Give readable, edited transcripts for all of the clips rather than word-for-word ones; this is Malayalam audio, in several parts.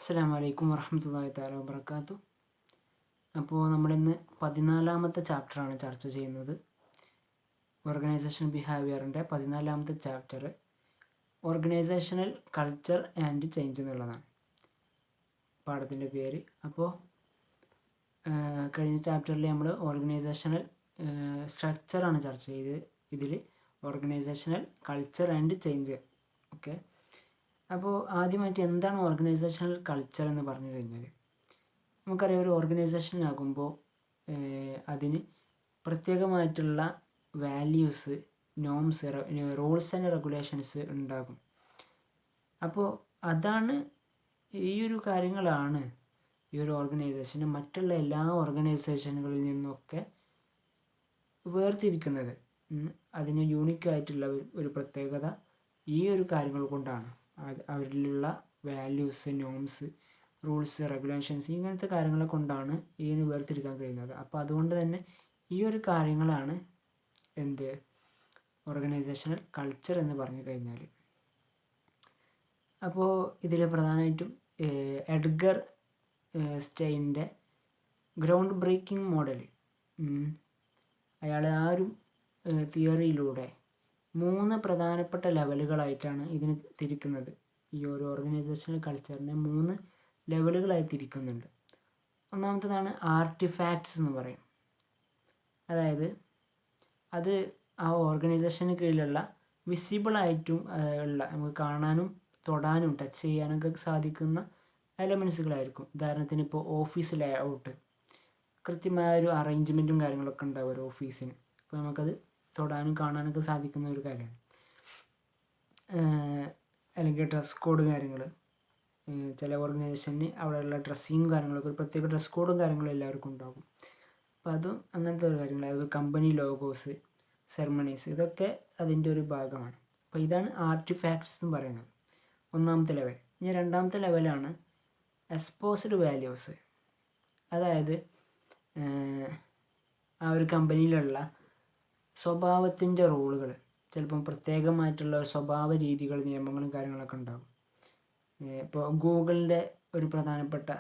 അസ്സലാമു അലൈക്കും വറഹ്മത്തുള്ളാഹി തആല വബറകാതുഹു. അപ്പോൾ നമ്മളിന്ന് 14ാമത്തെ ചാപ്റ്ററാണ് ചർച്ച ചെയ്യുന്നത്. ഓർഗനൈസേഷൻ ബിഹേവിയറിൻ്റെ 14ാമത്തെ chapter organisational culture and change എന്നുള്ളതാണ് പാഠത്തിൻ്റെ പേര്. അപ്പോൾ കഴിഞ്ഞ ചാപ്റ്ററിൽ നമ്മൾ ഓർഗനൈസേഷണൽ സ്ട്രക്ചറാണ് ചർച്ച ചെയ്തത്. ഇതിൽ organisational culture and change. Okay, അപ്പോൾ ആദ്യമായിട്ട് എന്താണ് ഓർഗനൈസേഷണൽ കൾച്ചർ എന്ന് പറഞ്ഞു കഴിഞ്ഞാൽ, നമുക്കറിയാം ഒരു ഓർഗനൈസേഷനാകുമ്പോൾ അതിന് പ്രത്യേകമായിട്ടുള്ള values, norms, rules and regulations ഉണ്ടാകും. അപ്പോൾ അതാണ് ഈ ഒരു കാര്യങ്ങളാണ് ഈ ഒരു ഓർഗനൈസേഷന് മറ്റുള്ള എല്ലാ ഓർഗനൈസേഷനുകളിൽ നിന്നൊക്കെ വേർതിരിക്കുന്നത്. അതിന് യൂണിക്കായിട്ടുള്ള ഒരു പ്രത്യേകത ഈ ഒരു കാര്യങ്ങൾ കൊണ്ടാണ്. അവരിലുള്ള വാല്യൂസ്, നോംസ്, റൂൾസ്, റെഗുലേഷൻസ്, ഇങ്ങനത്തെ കാര്യങ്ങളെ കൊണ്ടാണ് ഇതിന് വേർതിരിക്കാൻ കഴിയുന്നത്. അപ്പോൾ അതുകൊണ്ട് തന്നെ ഈ ഒരു കാര്യങ്ങളാണ് ഓർഗനൈസേഷണൽ കൾച്ചർ എന്ന് പറഞ്ഞു കഴിഞ്ഞാൽ. അപ്പോൾ ഇതിൽ പ്രധാനമായിട്ടും എഡ്ഗർ സ്റ്റെയിൻ്റെ ഗ്രൗണ്ട് ബ്രേക്കിംഗ് മോഡൽ, അയാൾ ആ ഒരു തിയറിയിലൂടെ 3 പ്രധാനപ്പെട്ട ലെവലുകളായിട്ടാണ് ഇതിന് തിരിക്കുന്നത്. ഈ ഒരു ഓർഗനൈസേഷണൽ കൾച്ചറിനെ 3 ലെവലുകളായി തിരിക്കുന്നുണ്ട്. ഒന്നാമത്തേതാണ് ആർട്ടിഫാക്ട്സ് എന്ന് പറയും. അതായത് അത് ആ ഓർഗനൈസേഷന് കീഴിലുള്ള വിസിബിളായിട്ടും ഉള്ള, നമുക്ക് കാണാനും തൊടാനും ടച്ച് ചെയ്യാനൊക്കെ സാധിക്കുന്ന എലമെൻസുകളായിരിക്കും. ഉദാഹരണത്തിന് ഇപ്പോൾ ഓഫീസ് ലേ ഔട്ട്, കൃത്യമായ ഒരു അറേഞ്ച്മെൻറ്റും കാര്യങ്ങളൊക്കെ ഉണ്ടാവും ഒരു ഓഫീസിന്. അപ്പോൾ നമുക്കത് തൊടാനും കാണാനൊക്കെ സാധിക്കുന്ന ഒരു കാര്യമാണ്. അല്ലെങ്കിൽ ഡ്രസ് കോഡ് കാര്യങ്ങൾ, ചില ഓർഗനൈസേഷന് അവിടെയുള്ള ഡ്രസ്സിങ്ങും കാര്യങ്ങളൊക്കെ ഒരു പ്രത്യേക ഡ്രസ് കോഡും കാര്യങ്ങളും എല്ലാവർക്കും ഉണ്ടാകും. അപ്പോൾ അതും അങ്ങനത്തെ ഒരു കാര്യങ്ങൾ. അതായത് കമ്പനി ലോഗോസ്, സെറമണീസ്, ഇതൊക്കെ അതിൻ്റെ ഒരു ഭാഗമാണ്. അപ്പോൾ ഇതാണ് ആർട്ടിഫാക്ട്സ് എന്ന് പറയുന്നത്, ഒന്നാമത്തെ ലെവൽ. ഇനി രണ്ടാമത്തെ ലെവലാണ് എക്സ്പോസ്ഡ് വാല്യൂസ്. അതായത് ആ ഒരു കമ്പനിയിലുള്ള സ്വഭാവത്തിൻ്റെ റൂളുകൾ, ചിലപ്പം പ്രത്യേകമായിട്ടുള്ള സ്വഭാവ രീതികൾ, നിയമങ്ങളും കാര്യങ്ങളൊക്കെ ഉണ്ടാകും. ഇപ്പോൾ ഗൂഗിളിൻ്റെ ഒരു പ്രധാനപ്പെട്ട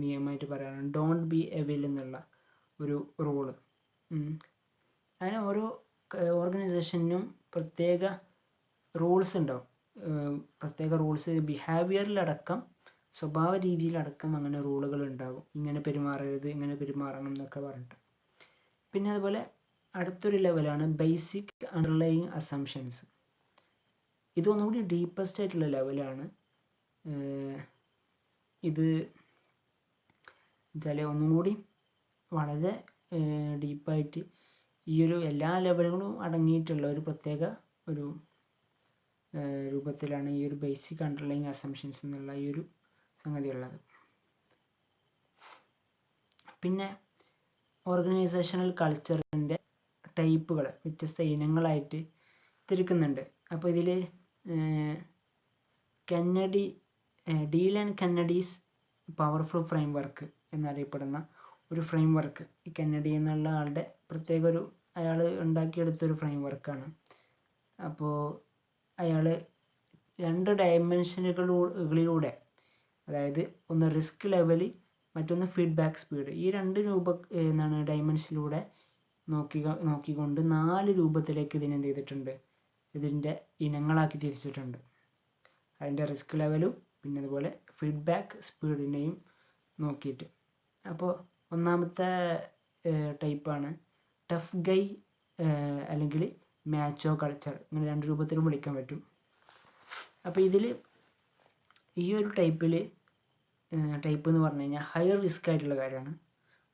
നിയമമായിട്ട് പറയുകയാണ് ഡോണ്ട് ബി എവിൽ എന്നുള്ള ഒരു റൂള്. അങ്ങനെ ഓരോ ഓർഗനൈസേഷനും പ്രത്യേക റൂൾസ് ഉണ്ടാവും. പ്രത്യേക റൂൾസ് ബിഹേവിയറിലടക്കം, സ്വഭാവ രീതിയിലടക്കം അങ്ങനെ റൂളുകൾ ഉണ്ടാകും. ഇങ്ങനെ പെരുമാറരുത്, ഇങ്ങനെ പെരുമാറണം എന്നൊക്കെ പറഞ്ഞിട്ട്. പിന്നെ അതുപോലെ അടുത്തൊരു ലെവലാണ് ബേസിക് അണ്ടർലൈയിങ് അസംഷൻസ്. ഇതൊന്നുകൂടി ഡീപ്പസ്റ്റ് ആയിട്ടുള്ള ലെവലാണ്. ഇത് വെച്ചാൽ ഒന്നും കൂടി വളരെ ഡീപ്പായിട്ട് ഈ ഒരു എല്ലാ ലെവലുകളും അടങ്ങിയിട്ടുള്ള ഒരു പ്രത്യേക ഒരു രൂപത്തിലാണ് ഈ ഒരു ബേസിക് അണ്ടർലൈയിങ് അസംഷൻസ് എന്നുള്ള ഈ ഒരു സംഗതി ഉള്ളത്. പിന്നെ ഓർഗനൈസേഷണൽ കൾച്ചറിൻ്റെ ടൈപ്പുകൾ വ്യത്യസ്ത ഇനങ്ങളായിട്ട് തിരിക്കുന്നുണ്ട്. അപ്പോൾ ഇതിൽ deal and Kennedy's powerful frame work എന്നറിയപ്പെടുന്ന ഒരു ഫ്രെയിം വർക്ക്, ഈ കെന്നഡി എന്നുള്ള ആളുടെ പ്രത്യേക ഒരു, അയാൾ ഉണ്ടാക്കിയെടുത്തൊരു ഫ്രെയിം വർക്കാണ്. അപ്പോൾ അയാൾ 2 ഡയമെൻഷനുകളിലൂടെ, അതായത് ഒന്ന് റിസ്ക് ലെവല്, മറ്റൊന്ന് ഫീഡ്ബാക്ക് സ്പീഡ്, ഈ 2 ഡയമെൻഷനിലൂടെ നോക്കിക്കൊണ്ട് 4 രൂപത്തിലേക്ക് ഇതിനെന്ത് ചെയ്തിട്ടുണ്ട്, ഇതിൻ്റെ ഇനങ്ങളാക്കി തിരിച്ചിട്ടുണ്ട്. അതിൻ്റെ റിസ്ക് ലെവലും പിന്നെ അതുപോലെ ഫീഡ്ബാക്ക് സ്പീഡിനെയും നോക്കിയിട്ട്. അപ്പോൾ ഒന്നാമത്തെ ടൈപ്പാണ് ടഫ് ഗൈ അല്ലെങ്കിൽ മാച്ചോ കൾച്ചർ, ഇങ്ങനെ 2 രൂപത്തിലും വിളിക്കാൻ പറ്റും. അപ്പോൾ ഇതിൽ ഈ ഒരു ടൈപ്പ് എന്ന് പറഞ്ഞു കഴിഞ്ഞാൽ ഹൈ റിസ്ക് ആയിട്ടുള്ള കാര്യമാണ്,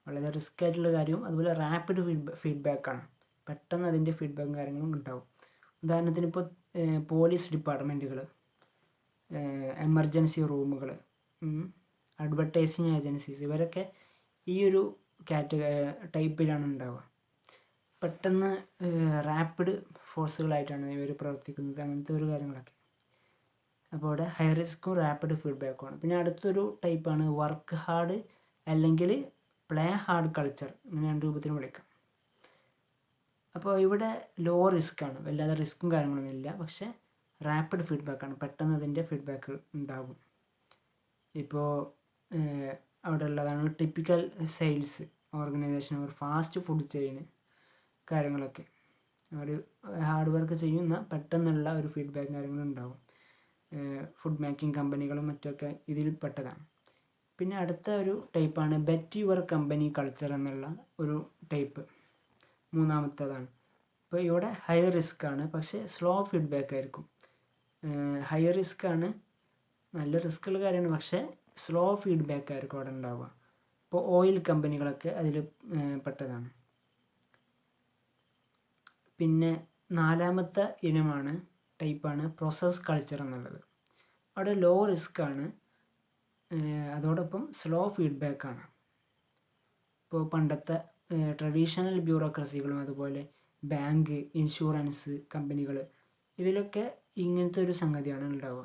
വളരെ റിസ്ക് ആയിട്ടുള്ള കാര്യവും അതുപോലെ റാപ്പിഡ് ഫീഡ്ബാക്കാണ്. പെട്ടെന്ന് അതിൻ്റെ ഫീഡ്ബാക്കും കാര്യങ്ങളും ഉണ്ടാവും. ഉദാഹരണത്തിന് ഇപ്പോൾ പോലീസ് ഡിപ്പാർട്ട്മെൻറ്റുകൾ, എമർജൻസി റൂമുകൾ, അഡ്വർടൈസിങ് ഏജൻസീസ്, ഇവരൊക്കെ ഈ ഒരു ടൈപ്പിലാണ് ഉണ്ടാവുക. പെട്ടെന്ന് റാപ്പിഡ് ഫോഴ്സുകളായിട്ടാണ് ഇവർ പ്രവർത്തിക്കുന്നത്, അങ്ങനത്തെ ഒരു കാര്യങ്ങളൊക്കെ. അപ്പോൾ അവിടെ ഹൈ റിസ്ക്കും റാപ്പിഡ് ഫീഡ്ബാക്കുമാണ്. പിന്നെ അടുത്തൊരു ടൈപ്പാണ് വർക്ക് ഹാർഡ് അല്ലെങ്കിൽ പ്ലേ ഹാർഡ് കൾച്ചർ, ഇങ്ങനെ 2 രൂപത്തിലും വിളിക്കാം. അപ്പോൾ ഇവിടെ ലോ റിസ്ക്കാണ്, വല്ലാതെ റിസ്ക്കും കാര്യങ്ങളൊന്നും ഇല്ല, പക്ഷേ റാപ്പിഡ് ഫീഡ്ബാക്കാണ്, പെട്ടെന്ന് അതിൻ്റെ ഫീഡ്ബാക്ക് ഉണ്ടാകും. ഇപ്പോൾ അവിടെ ഉള്ളതാണ് ടിപ്പിക്കൽ സെയിൽസ് ഓർഗനൈസേഷൻ, ഒരു ഫാസ്റ്റ് ഫുഡ് ചെയിന് കാര്യങ്ങളൊക്കെ. ഒരു ഹാർഡ് വർക്ക് ചെയ്യുന്ന പെട്ടെന്നുള്ള ഒരു ഫീഡ്ബാക്ക് കാര്യങ്ങളുണ്ടാവും. ഫുഡ് മേക്കിംഗ് കമ്പനികളും മറ്റൊക്കെ ഇതിൽ പെട്ടതാണ്. പിന്നെ അടുത്ത ഒരു ടൈപ്പാണ് ബെറ്റ് യുവർ കമ്പനി കൾച്ചർ എന്നുള്ള ഒരു ടൈപ്പ്, മൂന്നാമത്തേതാണ്. ഇപ്പോൾ ഇവിടെ ഹൈ റിസ്ക് ആണ്, പക്ഷേ സ്ലോ ഫീഡ്ബാക്ക് ആയിരിക്കും. ഹൈ റിസ്ക് ആണ്, നല്ല റിസ്ക്കുള്ള കാര്യമാണ്, പക്ഷേ സ്ലോ ഫീഡ്ബാക്ക് ആയിരിക്കും അവിടെ ഉണ്ടാവുക. ഇപ്പോൾ ഓയിൽ കമ്പനികളൊക്കെ അതിൽ പെട്ടതാണ്. പിന്നെ നാലാമത്തെ ഇനമാണ് ടൈപ്പാണ് പ്രോസസ് കൾച്ചർ എന്നുള്ളത്. അവിടെ ലോ റിസ്ക് ആണ്, അതോടൊപ്പം സ്ലോ ഫീഡ്ബാക്കാണ്. ഇപ്പോൾ പണ്ടത്തെ ട്രഡീഷണൽ ബ്യൂറോക്രസികളും അതുപോലെ ബാങ്ക്, ഇൻഷുറൻസ് കമ്പനികൾ, ഇതിലൊക്കെ ഇങ്ങനത്തെ ഒരു സംഗതിയാണ് ഉണ്ടാവുക.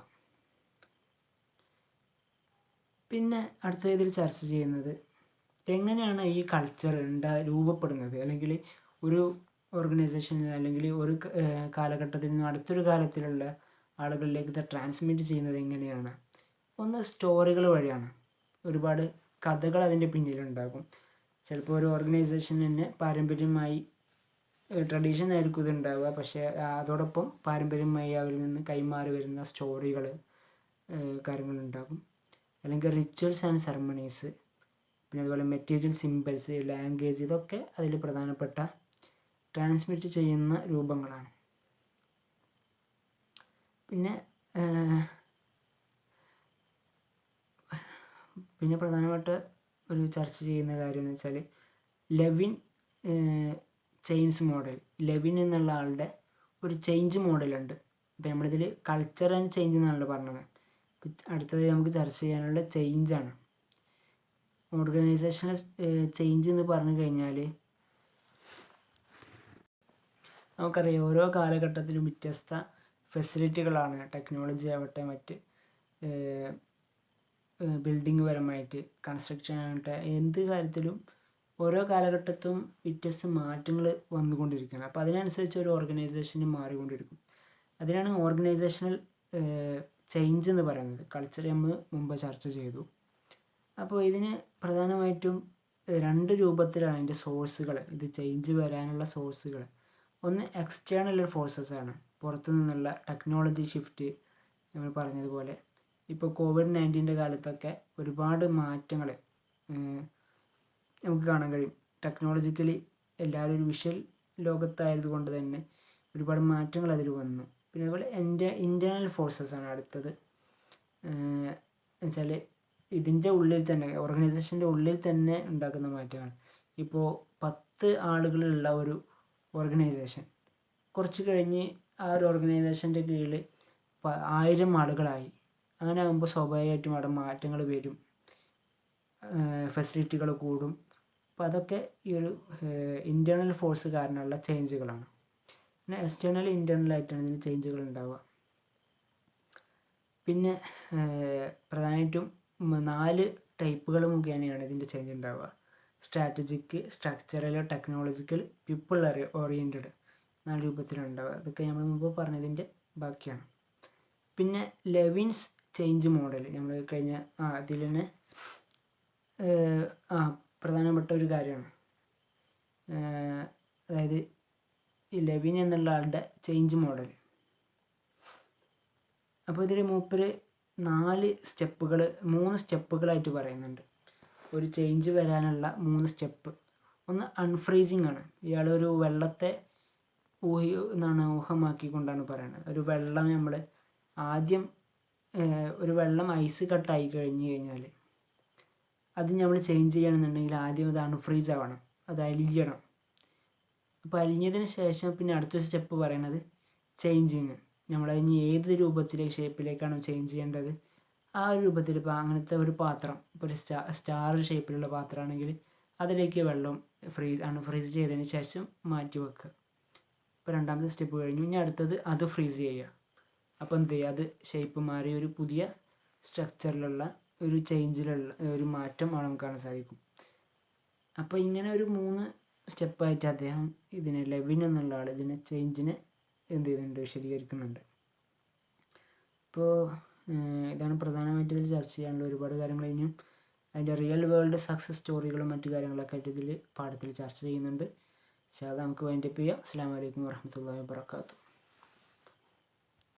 പിന്നെ അടുത്ത ഇതിൽ ചർച്ച ചെയ്യുന്നത് എങ്ങനെയാണ് ഈ കൾച്ചർ രൂപപ്പെടുന്നത്, അല്ലെങ്കിൽ ഒരു ഓർഗനൈസേഷൻ അല്ലെങ്കിൽ ഒരു കാലഘട്ടത്തിൽ നിന്ന് അടുത്തൊരു കാലത്തിലുള്ള ആളുകളിലേക്ക് ഇത് ട്രാൻസ്മിറ്റ് ചെയ്യുന്നത് എങ്ങനെയാണ്. ഒന്ന് സ്റ്റോറികൾ വഴിയാണ്. ഒരുപാട് കഥകൾ അതിൻ്റെ പിന്നിലുണ്ടാകും. ചിലപ്പോൾ ഒരു ഓർഗനൈസേഷൻ തന്നെ പാരമ്പര്യമായി ട്രഡീഷൻ ആയിരിക്കും ഇത് ഉണ്ടാവുക, പക്ഷേ അതോടൊപ്പം പാരമ്പര്യമായി അവരിൽ നിന്ന് കൈമാറി വരുന്ന സ്റ്റോറികൾ കാര്യങ്ങളുണ്ടാകും. അല്ലെങ്കിൽ റിച്വൽസ് ആൻഡ് സെറമണീസ്, പിന്നെ അതുപോലെ മെറ്റീരിയൽ സിമ്പിൾസ്, ലാംഗ്വേജ്, ഇതൊക്കെ അതിൽ പ്രധാനപ്പെട്ട ട്രാൻസ്മിറ്റ് ചെയ്യുന്ന രൂപങ്ങളാണ്. പിന്നെ പ്രധാനപ്പെട്ട ഒരു ചർച്ച ചെയ്യുന്ന കാര്യം എന്ന് വെച്ചാൽ ലെവിൻ ചേഞ്ച് മോഡൽ. ലെവിൻ എന്നുള്ള ആളുടെ ഒരു ചേഞ്ച് മോഡലുണ്ട്. അപ്പോൾ നമ്മളിതിൽ കൾച്ചർ ആൻഡ് ചേഞ്ച് എന്നാണല്ലോ പറഞ്ഞത്. അടുത്തത് നമുക്ക് ചർച്ച ചെയ്യാനുള്ള ചേഞ്ചാണ്. ഓർഗനൈസേഷണൽ ചേഞ്ച് എന്ന് പറഞ്ഞു കഴിഞ്ഞാൽ നമുക്കറിയാം, ഓരോ കാലഘട്ടത്തിലും വ്യത്യസ്ത ഫെസിലിറ്റികളാണ്. ടെക്നോളജി ആവട്ടെ, മറ്റ് ബിൽഡിംഗ് പരമായിട്ട്, കൺസ്ട്രക്ഷൻ ആകട്ടെ, എന്ത് കാര്യത്തിലും ഓരോ കാലഘട്ടത്തും വ്യത്യസ്ത മാറ്റങ്ങൾ വന്നുകൊണ്ടിരിക്കുകയാണ്. അപ്പോൾ അതിനനുസരിച്ച് ഒരു ഓർഗനൈസേഷന് മാറിക്കൊണ്ടിരിക്കും. അതിനാണ് ഓർഗനൈസേഷണൽ ചേഞ്ച് എന്ന് പറയുന്നത്. കൾച്ചർ നമ്മൾ മുമ്പ് ചർച്ച ചെയ്തു. അപ്പോൾ ഇതിന് പ്രധാനമായിട്ടും രണ്ട് രൂപത്തിലാണ് അതിൻ്റെ സോഴ്സുകൾ, ഇത് ചേഞ്ച് വരാനുള്ള സോഴ്സുകൾ. ഒന്ന് എക്സ്റ്റേണൽ ഫോഴ്സസ് ആണ്, പുറത്തു നിന്നുള്ള ടെക്നോളജി ഷിഫ്റ്റ്. നമ്മൾ പറഞ്ഞതുപോലെ ഇപ്പോൾ COVID-19 കാലത്തൊക്കെ ഒരുപാട് മാറ്റങ്ങൾ നമുക്ക് കാണാൻ കഴിയും. ടെക്നോളജിക്കലി എല്ലാവരും ഒരു വിഷ്വൽ ലോകത്തായത് കൊണ്ട് തന്നെ ഒരുപാട് മാറ്റങ്ങൾ അതിൽ വന്നു. പിന്നെ അതുപോലെ ഇൻറ്റേർണൽ ഫോഴ്സസ് ആണ് അടുത്തത്. എന്നുവെച്ചാൽ ഇതിൻ്റെ ഉള്ളിൽ തന്നെ, ഓർഗനൈസേഷൻ്റെ ഉള്ളിൽ തന്നെ ഉണ്ടാക്കുന്ന മാറ്റങ്ങൾ. ഇപ്പോൾ 10 ആളുകളുള്ള ഒരു ഓർഗനൈസേഷൻ കുറച്ച് കഴിഞ്ഞ് ആ ഒരു ഓർഗനൈസേഷൻ്റെ കീഴിൽ 1000 ആളുകളായി. അങ്ങനെ ആകുമ്പോൾ സ്വാഭാവികമായിട്ടും അവിടെ മാറ്റങ്ങൾ വരും, ഫെസിലിറ്റികൾ കൂടും. അപ്പോൾ അതൊക്കെ ഈ ഒരു ഇൻറ്റേർണൽ ഫോഴ്സ് കാരണമുള്ള ചേഞ്ചുകളാണ്. പിന്നെ എക്സ്റ്റേണൽ ഇൻറ്റേർണലായിട്ടാണ് ഇതിന് ചേഞ്ചുകൾ ഉണ്ടാവുക. പിന്നെ പ്രധാനമായിട്ടും 4 ടൈപ്പുകൾ മുഖേനയാണ് ഇതിൻ്റെ ചേഞ്ച് ഉണ്ടാവുക. Strategic, structural, technological, people oriented, 4 രൂപത്തിലുണ്ടാവുക. അതൊക്കെ നമ്മൾ മുമ്പ് പറഞ്ഞതിൻ്റെ ബാക്കിയാണ്. പിന്നെ ലെവിൻസ് ചേഞ്ച് മോഡൽ നമ്മൾ കഴിഞ്ഞ അതിൽ തന്നെ പ്രധാനപ്പെട്ട ഒരു കാര്യമാണ്. അതായത് ഈ ലെവിൻ എന്നുള്ള ആളുടെ ചേഞ്ച് മോഡൽ. അപ്പോൾ ഇതിൽ മൂപ്പര് 3 സ്റ്റെപ്പുകളായിട്ട് പറയുന്നുണ്ട്. ഒരു ചേഞ്ച് വരാനുള്ള 3 സ്റ്റെപ്പ്. ഒന്ന് അൺഫ്രീസിങ് ആണ്. ഇയാളൊരു വെള്ളത്തെ ഊഹമാക്കിക്കൊണ്ടാണ് പറയുന്നത്. ഒരു വെള്ളം നമ്മൾ ആദ്യം ഒരു വെള്ളം ഐസ് കട്ടായി കഴിഞ്ഞാൽ അത് നമ്മൾ ചേഞ്ച് ചെയ്യണമെന്നുണ്ടെങ്കിൽ ആദ്യം അത് അൺഫ്രീസ് ആവണം, അത് അലിയണം. അപ്പോൾ അലിഞ്ഞതിന് ശേഷം പിന്നെ അടുത്ത സ്റ്റെപ്പ് പറയുന്നത് ചേഞ്ചിങ്. നമ്മളതിന് ഏത് ഷേപ്പിലേക്കാണോ ചേഞ്ച് ചെയ്യേണ്ടത് ആ ഒരു രൂപത്തിൽ. ഇപ്പോൾ അങ്ങനത്തെ ഒരു പാത്രം, ഇപ്പോൾ ഒരു സ്റ്റാർ ഷേപ്പിലുള്ള പാത്രമാണെങ്കിൽ അതിലേക്ക് വെള്ളം അൺഫ്രീസ് ചെയ്തതിന് ശേഷം മാറ്റി വെക്കുക. ഇപ്പോൾ രണ്ടാമത്തെ സ്റ്റെപ്പ് കഴിഞ്ഞു. ഇനി അടുത്തത് അത് ഫ്രീസ് ചെയ്യുക. അപ്പോൾ എന്ത് ചെയ്യുക, അത് ഷേപ്പ് മാറി ഒരു പുതിയ സ്ട്രക്ചറിലുള്ള ഒരു ചേഞ്ചിലുള്ള ഒരു മാറ്റം നമുക്ക് കാണാൻ സാധിക്കും. അപ്പോൾ ഇങ്ങനെ ഒരു 3 സ്റ്റെപ്പായിട്ട് അദ്ദേഹം ഇതിനെ, ലെവിൻ എന്നുള്ള ആൾ ഇതിനെ ചേഞ്ചിനെ എന്ത് ചെയ്യുന്നുണ്ട്, വിശദീകരിക്കുന്നുണ്ട്. ഇപ്പോൾ ഇതാണ് പ്രധാനമായിട്ട് ഇതിൽ ചർച്ച ചെയ്യാനുള്ള ഒരുപാട് കാര്യങ്ങൾ. ഇനിയും അതിൻ്റെ റിയൽ വേൾഡ് സക്സസ് സ്റ്റോറികളും മറ്റു കാര്യങ്ങളൊക്കെ ആയിട്ട് ഇതിൽ പാഠത്തിൽ ചർച്ച ചെയ്യുന്നുണ്ട്. പക്ഷേ അത് നമുക്ക് വൈൻഡപ്പ് ചെയ്യാം. അസ്സലാമു അലൈക്കും വറഹ്മത്തുള്ളാഹി വബറകാതുഹു.